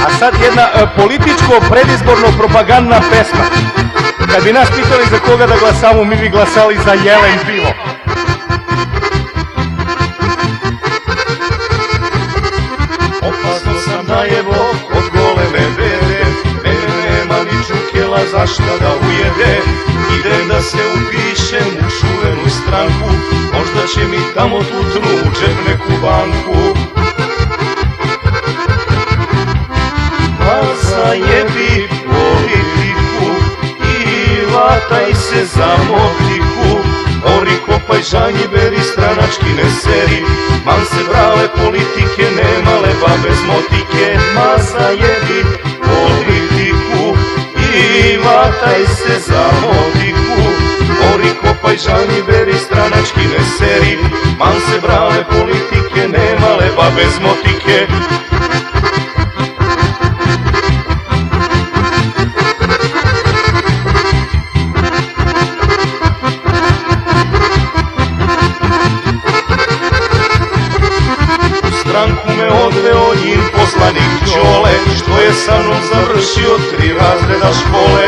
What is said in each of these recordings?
A sad jedna političko predizborno propagandna pesma. Kad bi nas pitali za koga da glasamo, mi bi glasali za Jelen pivo. Opasno sam najevo od goleme bede, mene nema ni čukela za šta da ujede. Idem da se upišem u čuvenu stranku, možda će mi tamo tutnu u džep neku banku. Pa zajebi politiku i vataj se za motiku. Ori, kopaj, žanji, beri, stranački ne seri. Man se brale politike, nema leba bez motike. Ma zajebi politiku i vataj se za motiku. Ori, kopaj, žanji, beri, stranački ne seri. Man se brale politike, nema leba bez motike. Stranku me odveo njim poslanik Ćole, što je sa mnom završio 3 razreda škole.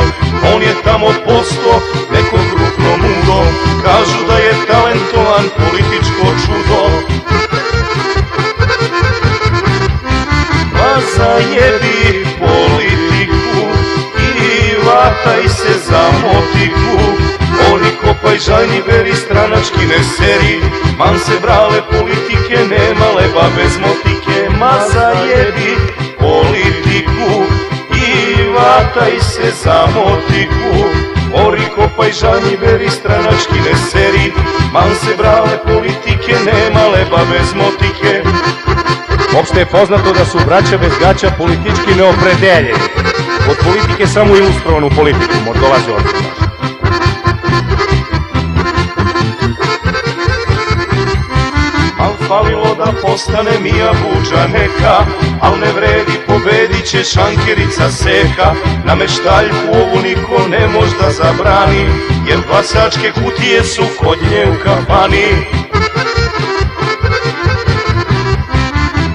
On je tamo posto neko krupno mudo, kažu da je talentovan političko čudo. Pa zajebi politiku i vataj se za motiku. Ori, kopaj, žanji, beri, stranački ne seri. Man se brale politike, nema leba bez motike. Ma zajebi politiku i vataj se za motiku. Ori, kopaj, žanji, beri, stranački ne seri. Man se brale politike, nema leba bez motike. Opšte je poznato da su braća bez gaća politički neopredeljeni. Od politike samo ilustrovanu politiku dolazi od nas. Falilo da postane Mija Buđa neka, al ne vredi, pobedit će Šankerica Seka. Nameštaljku ovu niko ne možda zabrani, jer glasačke kutije su kod nje u kafani.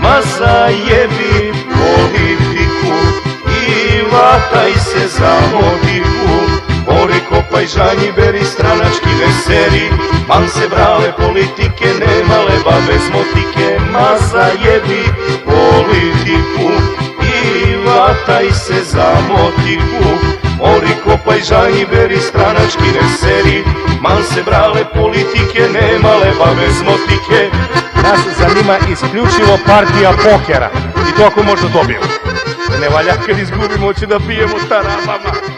Ma zajebi politiku i vataj se za motiku. Ori, kopaj, žanji, beri, stranački ne seri. Man se brale politike, nema leba bez motike. Ma zajebi politiku i vataj se za motiku. Ori, kopaj, žanji, beri, stranački ne seri. Man se brale politike, nema leba bez motike. Nas zanima isključivo partija pokera. I to ako možda dobijemo. Ne valja kad izgubimo, hoće da pijemo tarabama.